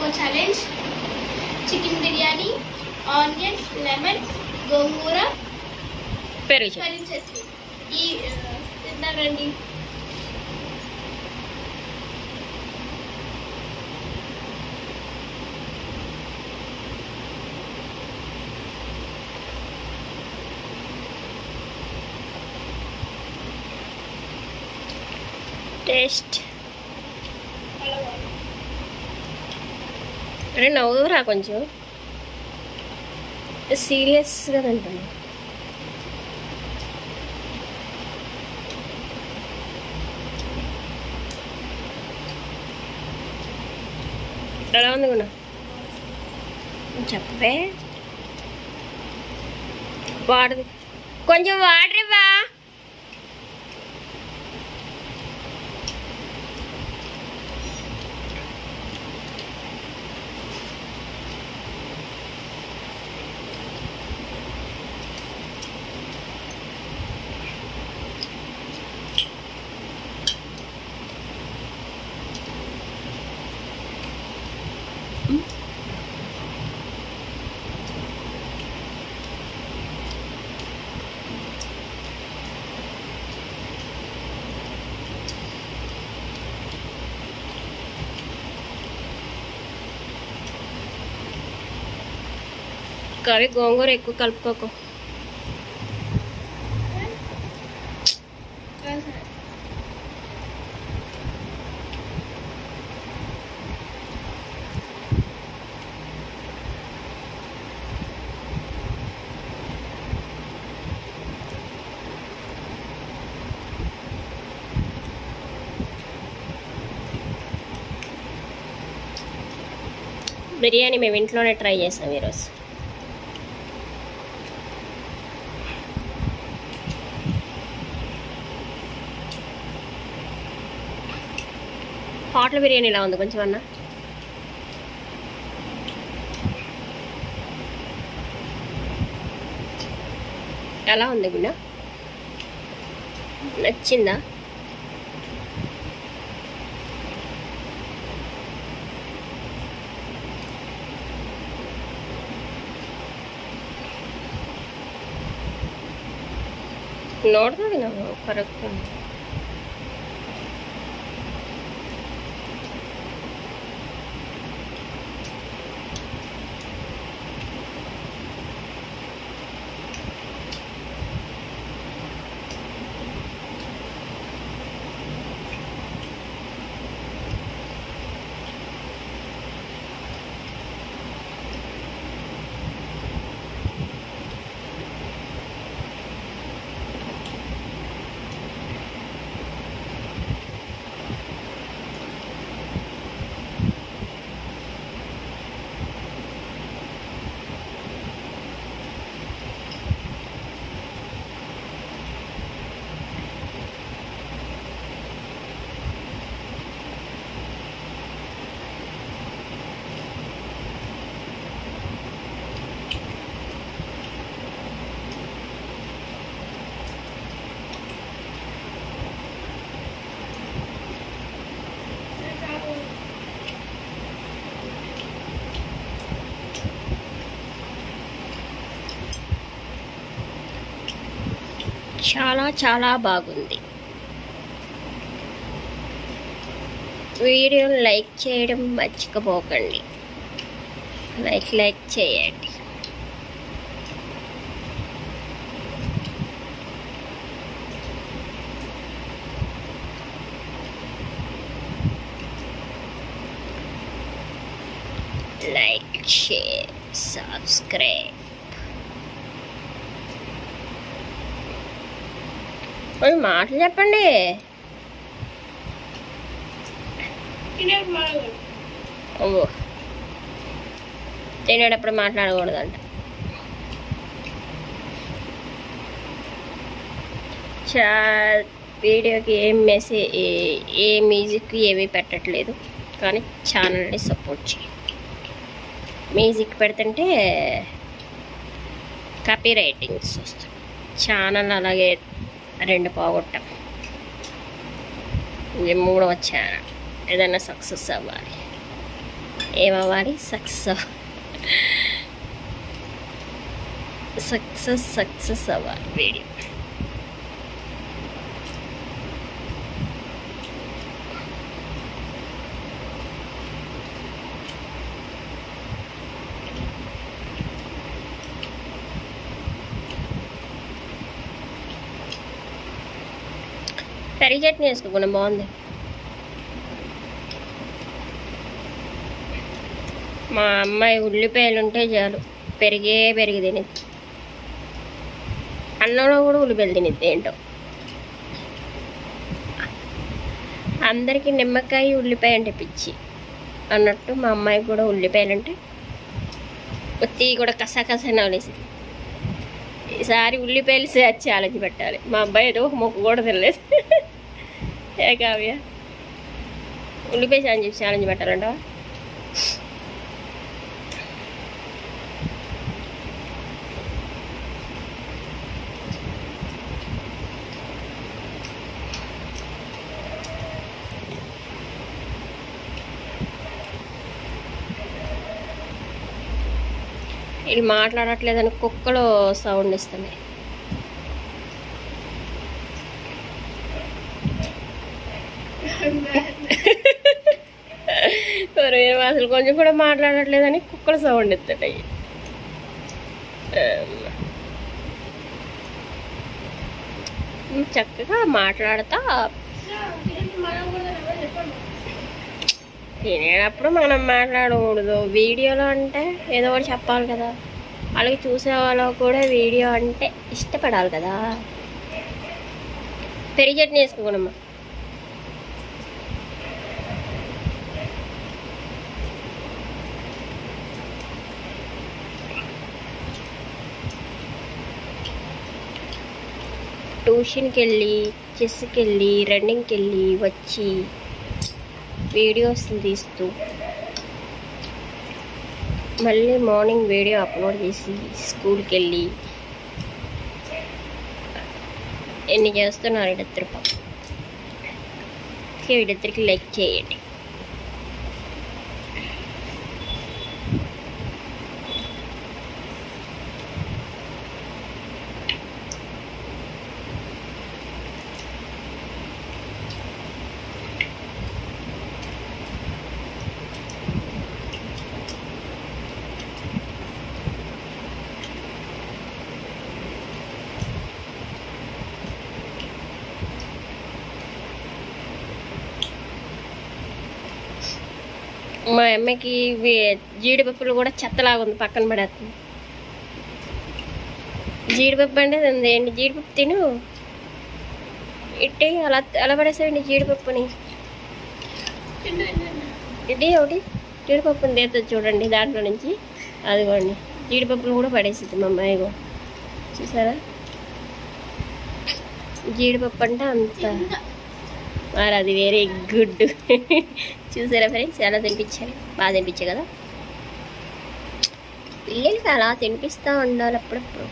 Mango challenge, chicken biryani, onions, lemon, గోంగూర, పెరుగు chutney. ఈ తిన్నారండి. టేస్ట్ అరే నవ్వురా కొంచెం సీరియస్గా తింటాను. ఎలా ఉంది కూడా చెప్పే. వాటర్ కొంచెం వాటర్ ఇవ్వా. కర్రీ గోంగూర ఎక్కువ కలుపుకోకు. బిర్యానీ మేము ఇంట్లోనే ట్రై చేసాం ఈరోజు. హోటల్ బిర్యానీ ఎలా ఉంది కొంచెం అన్న? ఎలా ఉంది గున్న? నచ్చిందా? ನೋಡ್ದಾಗ ನಾವು ಕರೆಕ್ಟ್ చాలా చాలా బాగుంది. వీడియోని లైక్ చేయడం మర్చిపోకండి. లైక్ చేయండి. Like, share, subscribe. కొన్ని మాటలు చెప్పండి. ఓ తినేటప్పుడు మాట్లాడకూడదంట. వీడియోకి ఏ మ్యూజిక్ ఏమీ పెట్టట్లేదు, కానీ ఛానల్ని సపోర్ట్ చేయండి. మ్యూజిక్ పెడుతుంటే కాపీ రైటింగ్స్ వస్తాయి. ఛానల్ అలాగే 2 పోగొట్టాం. ఇది 3వ ఛానల్. ఏదైనా సక్సెస్ అవ్వాలి. ఏమవ్వాలి? సక్సెస్ సక్సెస్ అవ్వాలి వీడియో. కర్రీ చట్నీ వేసుకోకుండా బాగుంది. మా అమ్మాయి ఉల్లిపాయలు ఉంటే చాలు పెరిగి తినేది. అన్నంలో కూడా ఉల్లిపాయలు తినేది. ఏంటో అందరికీ నిమ్మకాయ ఉల్లిపాయ అంటే పిచ్చి అన్నట్టు మా అమ్మాయికి కూడా ఉల్లిపాయలు అంటే ఒత్తి కూడా కసా నవలేసి. ఈసారి ఉల్లిపాయలు ఛాలెంజ్ పెట్టాలి. మా అబ్బాయి ఏదో మొక్కు కూడా తెలియదు. ఏ కావ్య ఉల్లిపాయ ఛాలెంజ్ పెట్టాలంట. వీళ్ళు మాట్లాడట్లేదని కుక్కలు సౌండ్ ఇస్తున్నాయి. అసలు కొంచెం కూడా మాట్లాడట్లేదని కుక్కలు సౌండ్ ఇస్తున్నాయి. చక్కగా మాట్లాడతా తినేటప్పుడు మనం మాట్లాడకూడదు. వీడియోలో అంటే ఏదో ఒకటి చెప్పాలి కదా. అలాగే చూసే వాళ్ళు కూడా వీడియో అంటే ఇష్టపడాలి కదా. పెరుగు చట్నీ వేసుకోకూడమ్మా. ట్యూషన్కి వెళ్ళి చెస్కి వెళ్ళి రన్నింగ్కి వెళ్ళి వచ్చి వీడియోస్ తీస్తూ మళ్ళీ మార్నింగ్ వీడియో అప్లోడ్ చేసి స్కూల్కి వెళ్ళి ఎన్ని చేస్తున్నారు వీళ్ళిద్దరు. వీళ్ళిద్దరికి లైక్ చేయండి. మా అమ్మకి జీడిపప్పులు కూడా చెత్తలాగా ఉంది, పక్కన పడేస్తుంది. జీడిపప్పు అంటే ఏంటి? జీడిపప్పు తిను ఇట్టి అలా పడేసావండి జీడిపప్పుని. ఇటీ ఒకటి జీడిపప్పుని తీస్తుంది చూడండి దాంట్లో నుంచి. అదిగోండి జీడిపప్పులు కూడా పడేసింది మా అమ్మాయి కూడా. చూసారా? జీడిపప్పు అంటే అంత మరి అది వెరీ గుడ్. చూసారా ఫ్రెండ్స్ ఎలా తినిపించాలి? బాగా తినిపించే కదా. పిల్లలకి అలా తినిపిస్తూ ఉండాలి అప్పుడప్పుడు.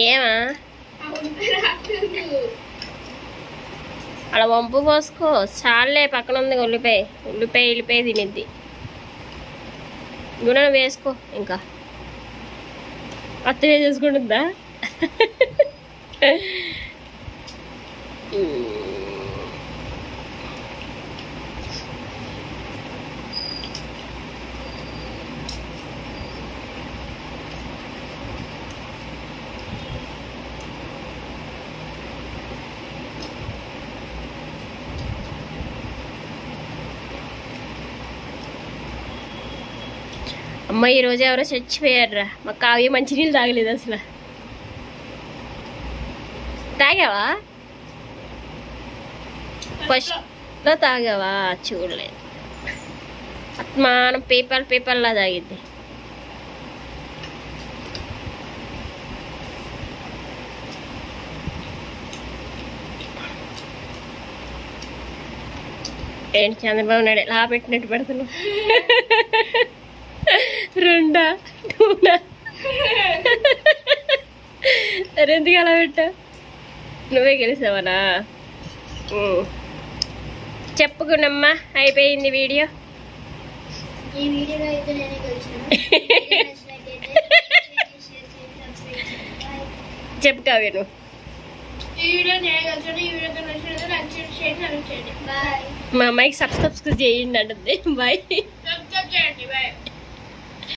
ఏమా అలా వంపు పోసుకో చాలే. పక్కన ఉంది ఉల్లిపాయ తినిద్ది. గుణ వేసుకో. ఇంకా అత్త వేసేసుకుంటుందా? అమ్మ ఈరోజు ఎవరో చచ్చిపోయారురా. మా కావ్య మంచినీళ్ళు తాగలేదు అసలు. తాగావా? ఫస్ట్లో తాగావా? చూడలేదు. మనం పేపర్లా తాగిద్ది. ఏంటి చంద్రబాబు నాయుడు ఎలా పెట్టినట్టు పెడుతున్నావు? రెండా టూనా? ఎందుకు అలా పెట్టా? నువ్వే గెలిచావనా? చెప్పుకున్నమ్మా, అయిపోయింది వీడియో. ఈ వీడియోలో అయితే నేనే గెలిచాను. చెప్పు కావ్య నువ్వు. ఈ వీడియో నేనే గెలిచాను. ఈ వీడియో నచ్చినట్లయితే లైక్ చేయండి, సబ్స్క్రైబ్ చేయండి. బాయ్. మా అమ్మాయికి సబ్స్క్రైబ్ చేయండి అంటే బాయ్. సబ్స్క్రైబ్ చేయండి. బాయ్.